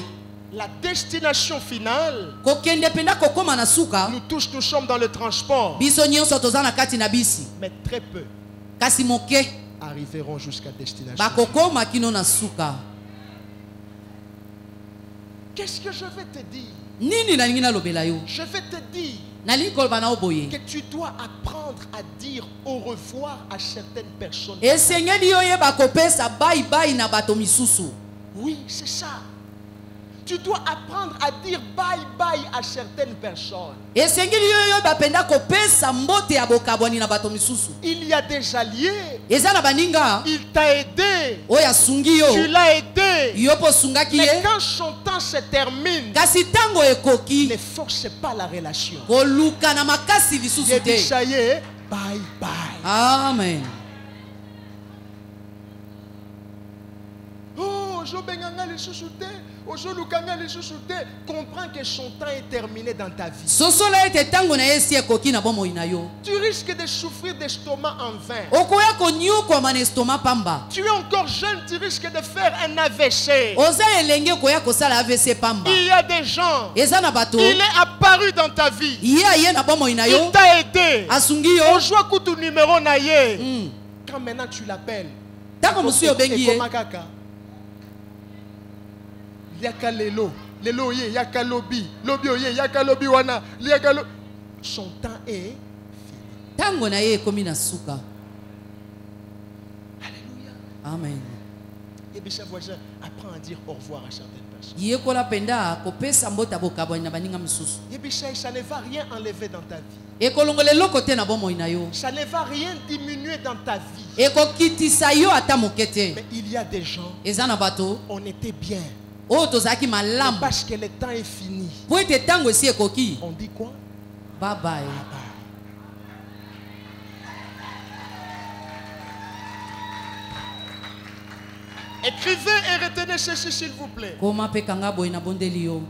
S1: La destination finale,
S2: kokende mpenza kokóma na suka
S1: nous tous nous sommes dans le transport,
S2: biso nyonso toza na kati na bisi
S1: mais très peu
S2: kasi moke
S1: arriveront jusqu'à destination.
S2: bakokóma kino na suka
S1: Qu'est-ce que je vais te dire?
S2: nini nalingi nalobela yo
S1: Je vais te dire
S2: nalingi koloba na yo boye
S1: que tu dois apprendre à dire au revoir à certaines personnes.
S2: esengeli yo yeba kopesa bayibayi na bato misusu
S1: Oui, c'est ça. Tu dois apprendre à dire bye bye à certaines personnes.
S2: esengeli yoyo bapenda kopesa mbote ya bokabwani na bato misusu.
S1: Il y a des alliés.
S2: Eza na baninga
S1: Il t'a aidé.
S2: oyo asungi yo,
S1: Tu l'as aidé.
S2: yo mpo osungaki
S1: Mais
S2: ye,
S1: quand son temps se termine,
S2: kasi ntango ekoki
S1: ne force pas la relation.
S2: koluka na makasi lisusu
S1: J'ai dit
S2: te.
S1: ça y est, bye bye.
S2: Amen.
S1: Oh, Jobenganga les sous-soutés, Ojolukanga les sous-soutés, comprends que son temps est terminé dans ta vie.
S2: sosola ete ntango na ye esi ekoki na bomoi na yo,
S1: Tu risques de souffrir d'estomac en vain.
S2: okoya konyukwama na estoma pamba,
S1: Tu es encore jeune, tu risques de faire un AVC.
S2: oza elenge okoya kosala AVC pamba.
S1: Il y a des gens,
S2: Eza na bato
S1: il est apparu dans ta vie.
S2: ye aye na bomoi na
S1: Il
S2: yo,
S1: t'a aidé.
S2: asungi yo.
S1: On joue coup ton numéro naïe.
S2: Mm.
S1: Quand maintenant tu l'appelles,
S2: Ntango mosusu obengi ye,
S1: Yaka lelo, lelo ye, yaka lobi, lobi oye, yaka lobi wana, yaka lo. Son temps est fini.
S2: ntango na ye ekomi na suka.
S1: Alléluia.
S2: Amen.
S1: Et bien, chers voisins, apprends à dire au revoir à certaines personnes.
S2: yekola penda kopesa mbota bokabwani na baninga misusu,
S1: Et bien, ça ne va rien enlever dans ta vie.
S2: ekolongola eloko te na bomoi na yo,
S1: Ça ne va rien diminuer dans ta vie.
S2: ekokitisa yo ata moke te.
S1: Mais il y a des gens,
S2: Eza na bato
S1: on était bien.
S2: oyo tozalaki
S1: Mais
S2: malamu
S1: parce que le temps est fini.
S2: po ete ntango esi ekoki,
S1: On dit quoi?
S2: babaye.
S1: Écrivez et retenez ceci, s'il vous plaît.
S2: Koma mpe kanga boye na bondeli yo.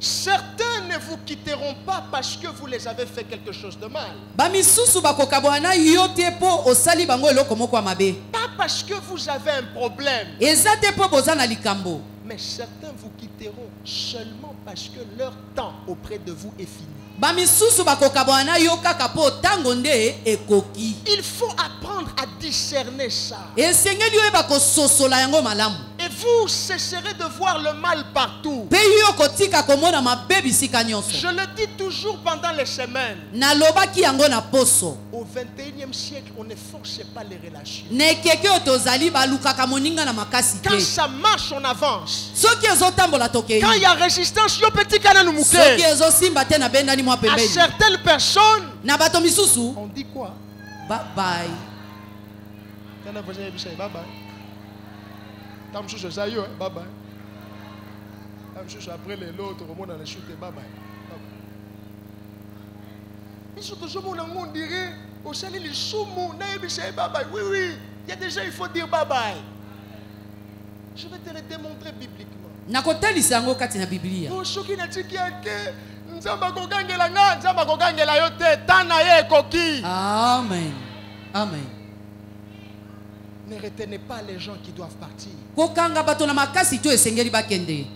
S1: Certains ne vous quitteront pas parce que vous les avez fait quelque chose de mal.
S2: Bamisusu bakokabwana yo te po osali bango eloko moko ya mabe.
S1: Pas parce que vous avez un problème.
S2: Eza te po boza na likambo.
S1: Mais certains vous quitteront seulement parce que leur temps auprès de vous est fini.
S2: Bamisusu bakokabwana yo kaka po tango nde ekoki.
S1: Il faut apprendre à discerner ça.
S2: Esengeli yo bakososola yango malamu.
S1: Et vous cesserez de voir le mal partout.
S2: Pe yo kotika komona mabe bisika nyonso.
S1: Je le dis toujours pendant les semaines.
S2: Nalobaki yango na poso.
S1: Au 21e siècle, on ne force pas les relations.
S2: Nekeke oyo tozali balukaka moninga na makasi
S1: Quand
S2: te.
S1: ça marche, on avance.
S2: Soki ezotambola tokei.
S1: Quand il y a résistance, yo petit kana nous
S2: Soki
S1: mouke.
S2: ezosimba te na bendani mwa
S1: À
S2: pembeni.
S1: certaines personnes,
S2: Na bato misusu,
S1: on dit quoi?
S2: bye bye.
S1: Bye bye. Tam chouchou ça yo, bye bye. Tam chouchou après les l'autre, on a chute, bye bye. Ils sont toujours mon amour, on dirait, au salut les soumous, bye bye. Oui, oui, il y a des gens, il faut dire bye bye. Je vais te le démontrer bibliquement.
S2: Nakotalisa yango kati na Biblia.
S1: Oh, soki na tiki yake, nzamba kokangela nga, nzamba kokangela yo te, tana ye koki.
S2: Amen. Amen.
S1: Ne retenez pas les gens qui doivent partir.
S2: Kokanga bato na makasi to esengeli bakende.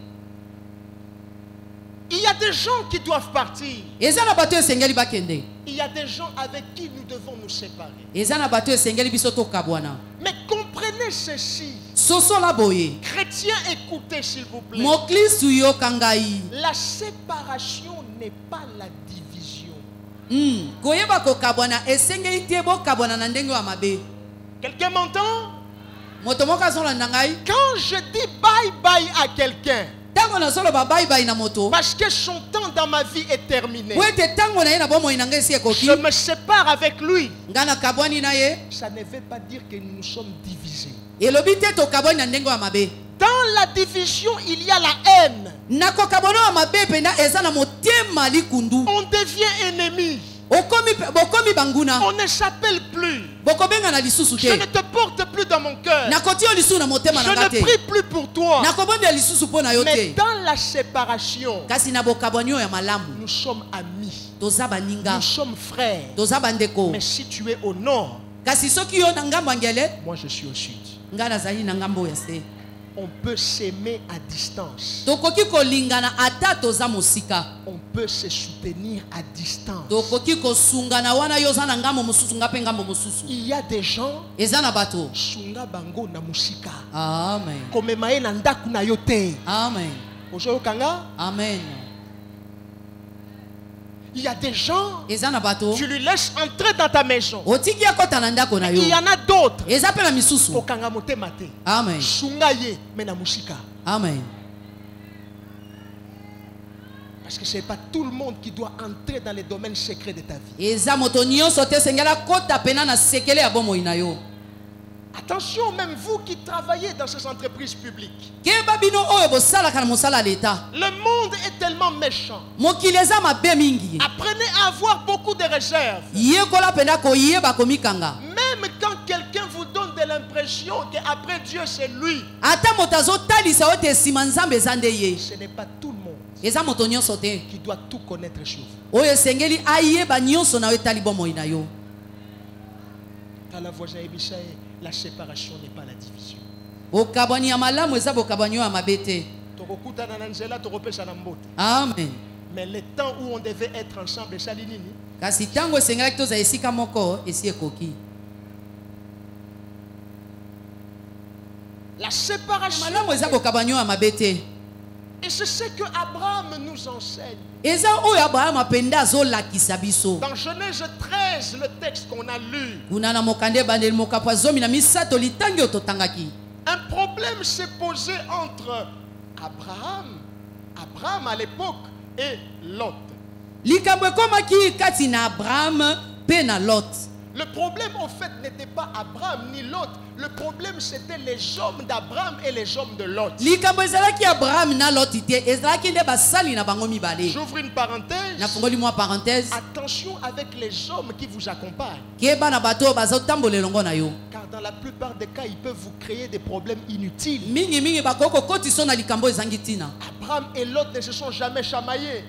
S1: Il y a des gens qui doivent partir.
S2: Eza na bato esengeli bakende.
S1: Il y a des gens avec qui nous devons nous séparer.
S2: Eza na bato esengeli biso tokabwana.
S1: Mais comprenez ceci.
S2: Sosola boye.
S1: Chrétiens, écoutez s'il vous plaît.
S2: Moklisu yo kangai.
S1: La séparation n'est pas la division.
S2: Koyeba kokabwana esengeli te bokabwana na ndenge wa mabe.
S1: Quelqu'un m'entend?
S2: Moto moko azolanda ngai.
S1: Quand je dis bye bye à quelqu'un,
S2: Tango na solo ba bye bye na moto.
S1: parce que son temps dans ma vie est terminé,
S2: Po ete tango na ye na bomoi na ngai esi ekoki.
S1: je me sépare avec lui.
S2: Nga na kabwani na ye.
S1: Ça ne veut pas dire que nous sommes divisés.
S2: Elobi te tokabwani na ndenge wa mabe.
S1: Dans la division, il y a la haine.
S2: Na kokabwana wa mabe penda eza na motema likundu.
S1: On devient ennemi.
S2: Bokomi banguna.
S1: On ne s'appelle plus.
S2: Bokobenga na lisusu
S1: Je ne
S2: te.
S1: te porte plus dans mon cœur.
S2: Na koti yo lisusu na motema
S1: Je
S2: na
S1: ne
S2: ngate.
S1: prie plus pour toi.
S2: Na kobonde lisusu po na yo
S1: Mais
S2: te.
S1: dans la séparation,
S2: Kasi na bokabwani ya malamu.
S1: nous sommes amis.
S2: Toza baninga.
S1: Nous sommes frères.
S2: Toza bandeko.
S1: Mais si tu es au nord,
S2: Kasi soki yo na ngambo ngele,
S1: moi je suis au sud.
S2: nga nazali na ngambo ya se.
S1: On peut s'aimer à distance.
S2: Tokoki kolingana ata toza mosika.
S1: On peut se soutenir à distance.
S2: Tokoki kosungana wana yo za na ngambo mosusu ngape ngambo mosusu.
S1: Il y a des gens,
S2: Eza na bato.
S1: sunga bango na musika.
S2: Amen.
S1: Komema ye na ndaku na yo te.
S2: Amen.
S1: Ozo kanga?
S2: Amen.
S1: Il y a des gens,
S2: Eza na bato.
S1: tu lui laisses entrer dans ta maison.
S2: Otiki akota na ndako na yo.
S1: Il y en a d'autres.
S2: Eza pe na misusu.
S1: Okanga motema te.
S2: Amen.
S1: Sunga ye me na musika.
S2: Amen.
S1: Parce que ce n'est pas tout le monde qui doit entrer dans les domaines secrets de ta vie.
S2: eza moto nyonso te sengela kota pena na sekele ya bomoi na yo.
S1: Attention, même vous qui travaillez dans ces entreprises publiques.
S2: Keba bino oyo bosalaka na mosala l'État.
S1: Le monde est tellement méchant.
S2: Mokili eza mabe mingi.
S1: Apprenez à avoir beaucoup de réserves.
S2: Yekola pena koyeba komikanga.
S1: Même quand quelqu'un vous donne de l'impression qu'après Dieu c'est lui.
S2: Ata moto azotalisa oyo te nsima nzambe eza nde ye.
S1: Ce n'est pas tout le monde
S2: Eza moto nyonso te
S1: qui doit tout connaître sur vous.
S2: oyo esengeli ayeba nyonso na yo etali bomoi na yo.
S1: Dans la voisin Ebisaïe, la séparation n'est pas la division.
S2: Bokabwani ya malamu eza bokabwani ya mabe te.
S1: Tokokutana na nzela, tokopesa na mbote.
S2: Amen.
S1: Mais le temps où on devait être ensemble, ça nini?
S2: Kasi tango esengelaki toza esika moko esi ekoki.
S1: La séparation.
S2: Malamu eza bokabwani ya mabe te.
S1: Et c'est ce que Abraham nous enseigne.
S2: Eza oyo Abraham apenda azolakisa biso.
S1: Dans Genèse 13, le texte qu'on a lu,
S2: Kuna na mokande bandeli mokapo ya zomi na misato litangi oyo totangaki.
S1: un problème s'est posé entre Abraham à l'époque, et Lot.
S2: Likambo ekomaki kati na Abraham pe na Lot.
S1: Le problème en fait n'était pas Abraham ni Lot. Le problème c'était les hommes d'Abraham et les hommes de Lot.
S2: Likambo ezalaki Abraham na Lot te ezalaki nde basali na bango mibale.
S1: J'ouvre une parenthèse.
S2: Na fungoli mwa parenthèse.
S1: Attention avec les hommes qui vous accompagnent.
S2: Keba na bato bazotambola elongo na yo.
S1: Car dans la plupart des cas, ils peuvent vous créer des problèmes inutiles.
S2: Mingi mingi bakoko kotiso na likambo ezangi tina.
S1: Abraham et Lot ne se sont jamais chamaillés.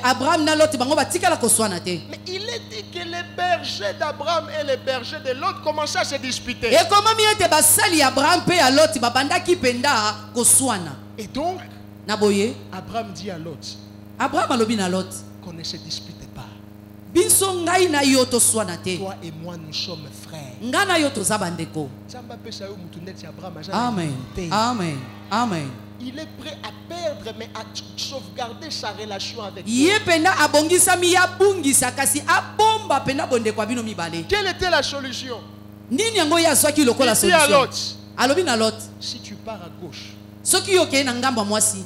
S2: Abraham na Lot bango batikala koswana te.
S1: Mais il est dit que les bergers d'Abraham et les bergers de Lot commençaient à se disputer.
S2: Ekomami ete basali Abraham pe ya Lot babandaki penda koswana.
S1: Et donc,
S2: Na boye
S1: Abraham dit à Lot
S2: Abraham alobi na Lot.
S1: qu'on ne se dispute pas.
S2: Biso ngai na yo toswana te.
S1: Toi et moi, nous sommes frères.
S2: Nga na yo toza bandeko. Amen. Amen. Amen.
S1: Il est prêt à perdre, mais à sauvegarder sa relation avec toi.
S2: Ye penda abongisami ya bungisa kasi abomba penda bonde kwa bino mibale.
S1: Quelle était la solution?
S2: Nini yango ya swaki lokola
S1: Il dit à
S2: solution.
S1: Lot,
S2: Alobi na Lot.
S1: si tu pars à gauche,
S2: Soki yo ke na ngambo ya mwasi,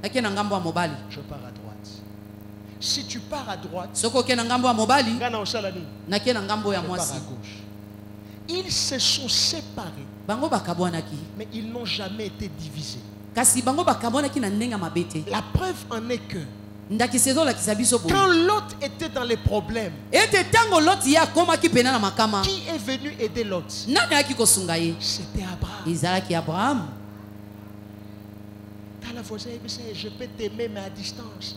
S2: ake na ngambo ya mobali.
S1: je pars à droite. Si tu pars à droite,
S2: Soko ke na ngambo ya mobali,
S1: je
S2: na ke na ngambo ya
S1: pars
S2: mwasi.
S1: à gauche. Ils se sont séparés,
S2: Bango bakabwanaki.
S1: mais ils n'ont jamais été divisés.
S2: Kasi bango bakabwanaki na ndenga mabete.
S1: La preuve en est que
S2: Ndakisezo la kisabiso bo.
S1: quand Lot était dans les problèmes,
S2: Ete tango Lot ya komaki pena na makama.
S1: qui est venu aider Lot?
S2: Nani yaki kosunga ye?
S1: C'était Abraham.
S2: Izalaki Abraham.
S1: Dans la voisin, je peux t'aimer, mais à distance.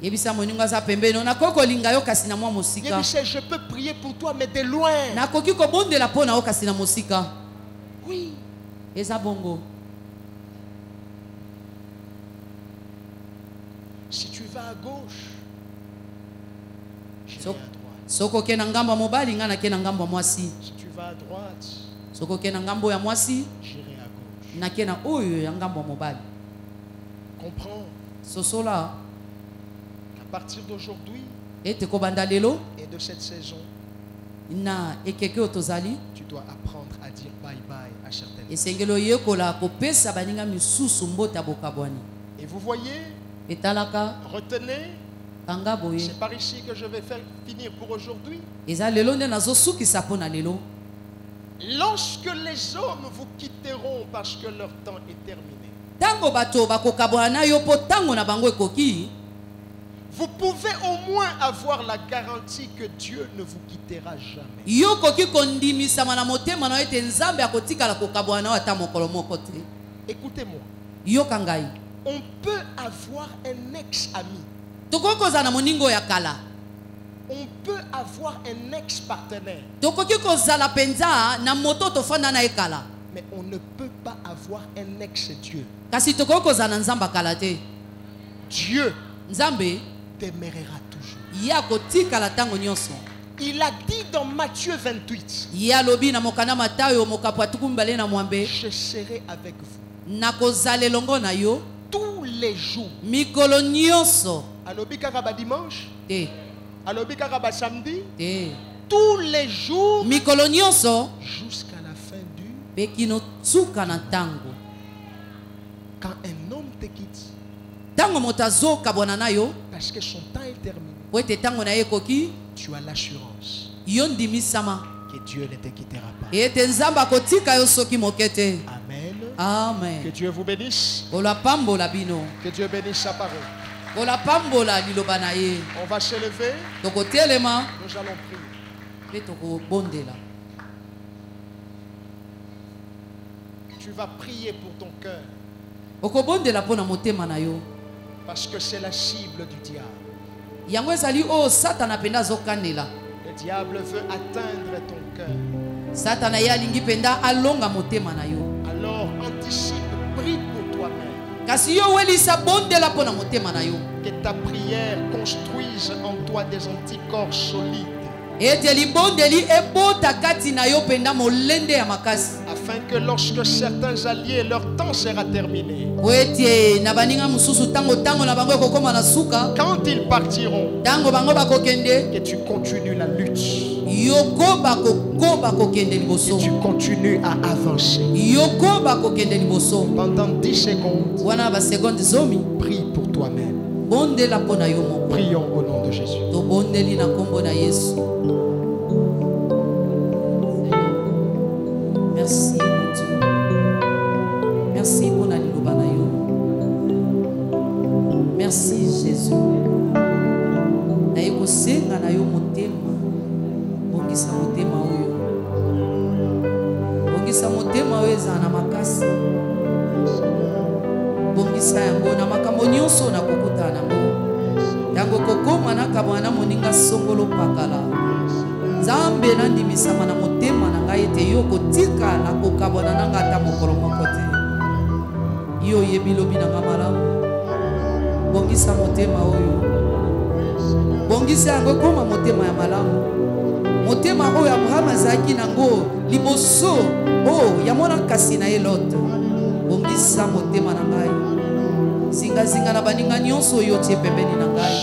S2: Yebisa moninga za pembeni na koko linga yo kasi na mwa mosika.
S1: Je peux prier pour toi, mais de loin.
S2: Na koki ko bondela pona o kasi na mosika.
S1: Oui.
S2: Eza bongo.
S1: Si tu vas à gauche, j'irai à droite.
S2: Soko ke na ngambo mobali nga na ke na ngambo mwasi.
S1: Si tu vas à droite,
S2: Soko ke na ngambo ya mwasi
S1: j'irai à gauche.
S2: na ke na oyo ya ngambo mobali.
S1: Comprends
S2: Sosola
S1: qu'à partir d'aujourd'hui
S2: ete ko banda lelo
S1: et de cette saison,
S2: na ekeke otozali
S1: tu dois apprendre à dire bye bye à certaines personnes.
S2: esengelo yekola kopesa baninga misusu mbota bokabwani.
S1: Et vous voyez,
S2: Etalaka
S1: retenez,
S2: kanga boye.
S1: c'est par ici que je vais faire finir pour aujourd'hui.
S2: Eza lelo nde nazosukisa pona lelo.
S1: Lorsque les hommes vous quitteront parce que leur temps est terminé,
S2: Tango bato bakokabwana yo po tango na bango ekoki,
S1: vous pouvez au moins avoir la garantie que Dieu ne vous quittera jamais.
S2: yo koki kondimisama na motema na ete nzambe akotikala kokabwana yo ata mokolo moko te.
S1: Écoutez-moi,
S2: Yo kangai.
S1: on peut avoir un ex-ami,
S2: Tokokoza na moningo ya kala.
S1: on peut avoir un ex-partenaire,
S2: Tokoki kozala penza na moto tofanda na ekala.
S1: mais on ne peut pas avoir un ex-Dieu.
S2: Kasi tokokoza na nzamba kala te.
S1: Dieu
S2: Nzambe
S1: demeurera toujours.
S2: ya kotikala tango nyonso.
S1: Il a dit dans Matthieu 28,
S2: Ya lobi na mokana Matayo mokapo atukumbale na mwambe.
S1: je serai avec vous
S2: Na kozala elongo na yo
S1: tous les jours.
S2: mikolo nyonso.
S1: Alobi kaka ba dimanche,
S2: Te.
S1: alobi kaka ba samedi,
S2: Te.
S1: tous les jours
S2: Mikolo nyonso
S1: jusqu'à la fin du.
S2: bekino tsuka na tango.
S1: Quand un homme te quitte,
S2: tango motazo kabona na yo
S1: parce que son temps est terminé.
S2: po ete tango na ye koki
S1: Tu as l'assurance
S2: yo ndimisama
S1: que Dieu ne te quittera pas.
S2: ete nzambe akotika yo soki moke te.
S1: Amen. Que
S2: Amen.
S1: Dieu vous bénisse.
S2: Kolapambola bino,
S1: Que Dieu bénisse sa parole.
S2: kolapambola liloba na ye.
S1: On va se lever.
S2: Tokotelema
S1: Nous allons prier.
S2: pe tokobondela.
S1: Tu vas prier pour ton cœur
S2: Okobondela mpona motema na yo.
S1: parce que c'est la cible du diable.
S2: Yango ezali oyo satana mpenza azokandela.
S1: Le diable veut atteindre ton cœur.
S2: Satana ye alingi mpenza alonga motema na yo.
S1: Alors anticipe, prie pour toi-même.
S2: Kasi yo welisa bondela mpona motema na yo.
S1: Que ta prière construise en toi des anticorps solides.
S2: Ete libondeli ebota kati na yo mpenza molende ya makasi.
S1: Afin que lorsque certains alliés, leur temps sera terminé,
S2: Po ete na baninga mosusu tango na bango ekokoma na suka,
S1: quand ils partiront,
S2: tango bango bakokende,
S1: que tu continues la lutte,
S2: yoko bakokende
S1: que
S2: liboso.
S1: tu continues à avancer.
S2: Yoko bakokende liboso.
S1: Pendant 10 secondes,
S2: Wana ba seconde zomi,
S1: prie pour toi-même.
S2: bondela mpona yo moko.
S1: Prions au nom de Jésus.
S2: Tobondeli na kombo na Yesu. Merci mon Dieu. Merci pour la liloba na yo. Merci Jésus. Na yo kosenga na yo motema. Bongisa motema oyo. Bongisa motema oyo eza na makasi. Bongisa yango na makambo nyonso na kokuta nango. Yango kokoma na kabwana moninga songolo pakala. Nzambe nandimisama na motema na ngai ete yo kotika na kokabwana na ngai ata mokolo moko te. Yo yebi lobi na ngai malamu. Bongisa motema oyo. Bongisa yango ekoma motema ya malamu. Motema oyo Abraham azalaki nango liboso oyo ya mwana kasi na ye Lot. Bongisa motema na ngai. Zinga na baninga nyonso oyo tie pembeni na ngai.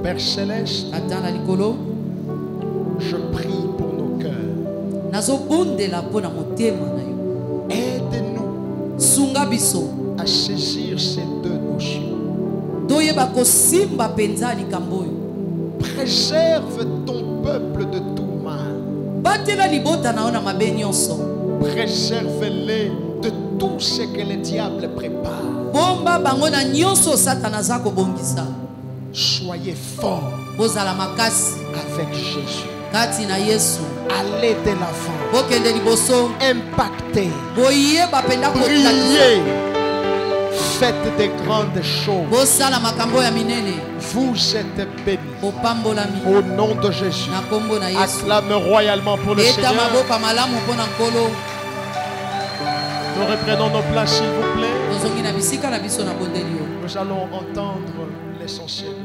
S1: Père Céleste,
S2: Ata na likolo
S1: je prie pour nos cœurs.
S2: nazobondela mpona motema na yo.
S1: Aide-nous
S2: Sunga biso
S1: à saisir ces deux notions.
S2: toyeba kosimba mpenza likambo oyo.
S1: Préserve ton peuple de tout mal.
S2: Batela libota na yo na mabe nyonso.
S1: Préserve-les de tout ce que le diable prépare.
S2: Bomba bango na nyonso satana aza kobongisa.
S1: Soyez forts
S2: Bozala makasi
S1: avec Jésus.
S2: kati na Yesu.
S1: Allez de l'avant.
S2: Bokende liboso.
S1: Impactez.
S2: Boyeba penda kotakisa.
S1: Priez. Faites des grandes choses.
S2: Bosala makambo ya minene.
S1: Vous êtes bénis.
S2: Bopambolami
S1: Au nom de Jésus.
S2: na kombo na Yesu.
S1: Acclame royalement pour le
S2: Eta
S1: Seigneur.
S2: maboka malamu mpona nkolo.
S1: Nous reprenons nos places, s'il vous plaît.
S2: Tozongi na bisika na biso na bondeli yo.
S1: Nous allons entendre l'essentiel.